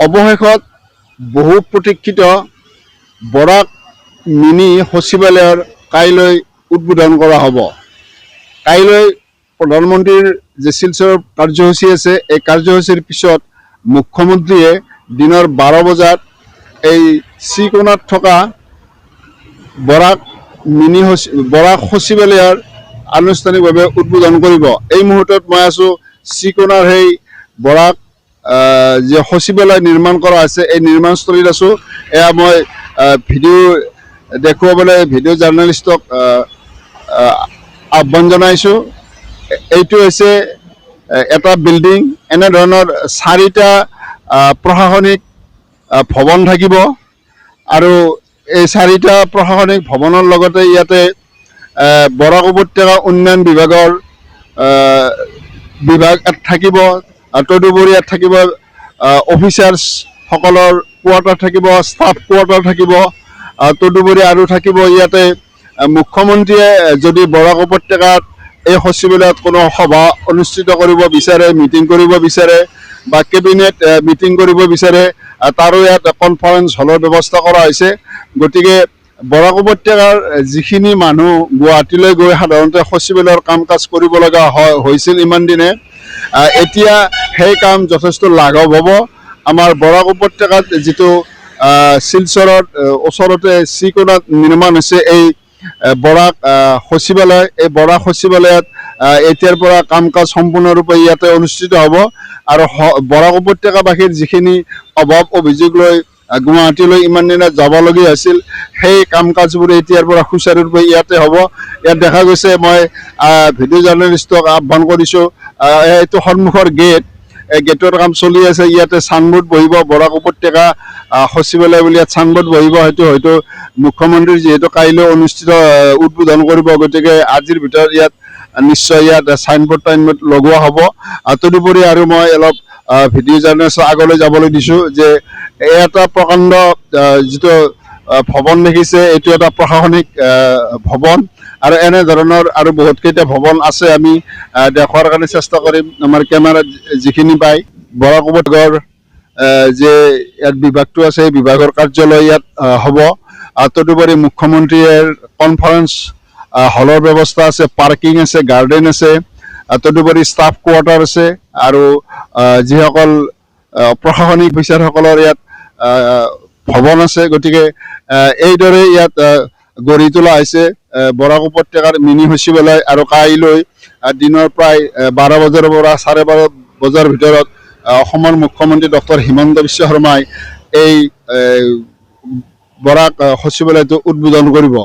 অৱশেষত বহু প্ৰতীক্ষিত বৰাক মিনি সচিবালয়ৰ কাইলৈ উদ্বোধন কৰা হ'ব। কাইলৈ প্ৰধানমন্ত্ৰীৰ যে শিলচৰ কাৰ্যসূচী আছে, এই কাৰ্যসূচীৰ পিছত মুখ্যমন্ত্ৰীয়ে দিনৰ 12 বজাত এই চিকোনাত থকা বৰাক সচিবালয়ৰ আনুষ্ঠানিকভাৱে উদ্বোধন কৰিব। এই মুহূৰ্তত মই আছোঁ চিকোনাৰ সেই বৰাক যে সচিবালয় নিৰ্মাণ কৰা আছে, এই নিৰ্মাণস্থলীত আছোঁ। এয়া মই ভিডিঅ' দেখুৱাবলৈ ভিডিঅ' জাৰ্নেলিষ্টক আহ্বান জনাইছোঁ। এইটো হৈছে এটা বিল্ডিং। এনেধৰণৰ 4টা প্ৰশাসনিক ভৱন থাকিব আৰু এই 4টা প্ৰশাসনিক ভৱনৰ লগতে ইয়াতে বৰাক উপত্যকা উন্নয়ন বিভাগৰ বিভাগ থাকিব। তদুপৰি ইয়াত থাকিব অফিচাৰ্ছসকলৰ কোৱাৰ্টাৰ থাকিব, ষ্টাফ কোৱাৰ্টাৰ থাকিব। তদুপৰি আৰু থাকিব ইয়াতে মুখ্যমন্ত্ৰীয়ে যদি বৰাক উপত্যকাত এই সচিবালয়ত কোনো সভা অনুষ্ঠিত কৰিব বিচাৰে, মিটিং কৰিব বিচাৰে বা কেবিনেট মিটিং কৰিব বিচাৰে, তাৰো ইয়াত কনফাৰেন্স হলৰ ব্যৱস্থা কৰা হৈছে। গতিকে বৰাক উপত্যকাৰ যিখিনি মানুহ গুৱাহাটীলৈ গৈ সাধাৰণতে সচিবালয়ৰ কাম কাজ কৰিব লগা হৈছিল ইমান দিনে, এতিয়া সেই কাম যথেষ্ট লাঘৱ হ'ব। আমাৰ বৰাক উপত্যকাত যিটো শিলচৰৰ ওচৰতে চিকোনাত নিৰ্মাণ হৈছে এই বৰাক সচিবালয়, এই বৰাক সচিবালয়ত এতিয়াৰ পৰা কাম কাজ সম্পূৰ্ণৰূপে ইয়াতে অনুষ্ঠিত হ'ব আৰু বৰাক উপত্যকাবাসীৰ যিখিনি অভাৱ অভিযোগ লৈ গুৱাহাটীলৈ ইমান দিনে যাবলগীয়া আছিল, সেই কাম কাজবোৰ এতিয়াৰ পৰা সুচাৰুৰূপে ইয়াতে হ'ব। ইয়াত দেখা গৈছে, মই ভিডিঅ' জাৰ্নেলিষ্টক আহ্বান কৰিছোঁ, এইটো সন্মুখৰ গেট, এই গেটৰ কাম চলি আছে। ইয়াতে চাইনবোৰ্ড বহিব, বৰাক উপত্যকা সচিবালয় বুলি ইয়াত চাইনবোৰ্ড বহিব। সেইটো হয়তো মুখ্যমন্ত্ৰীৰ যিহেতু কাইলৈ অনুষ্ঠিত উদ্বোধন কৰিব, গতিকে আজিৰ ভিতৰত ইয়াত নিশ্চয় ইয়াত চাইনবোৰ্ড লগোৱা হ'ব। তদুপৰি আৰু মই অলপ ভিডিঅ' জাৰ্নেলিষ্টক আগলৈ যাবলৈ দিছোঁ যে এটা প্ৰকাণ্ড যিটো ভৱন দেখিছে, এইটো এটা প্ৰশাসনিক ভৱন আৰু এনেধৰণৰ আৰু বহুতকেইটা ভৱন আছে। আমি দেখুৱাৰ কাৰণে চেষ্টা কৰিম আমাৰ কেমেৰাত যিখিনি পায়। বৰাক উপত্যকাৰ যে ইয়াত বিভাগটো আছে, এই বিভাগৰ কাৰ্যালয় ইয়াত হ'ব। তদুপৰি মুখ্যমন্ত্ৰীয়ে কনফাৰেন্স হলৰ ব্যৱস্থা আছে, পাৰ্কিং আছে, গাৰ্ডেন আছে। তদুপৰি ষ্টাফ কোৱাৰ্টাৰ আছে আৰু যিসকল প্ৰশাসনিক অফিচাৰসকলৰ ইয়াত ভৱন আছে। গতিকে এইদৰে ইয়াত গঢ়ি তোলা হৈছে বৰাক উপত্যকাৰ মিনি সচিবালয়। আৰু কাইলৈ দিনৰ প্ৰায় 12 বজাৰ পৰা 12:30 বজাৰ ভিতৰত অসমৰ মুখ্যমন্ত্ৰী ডক্টৰ হিমন্ত বিশ্ব শৰ্মাই এই বৰাক সচিবালয়টো উদ্বোধন কৰিব।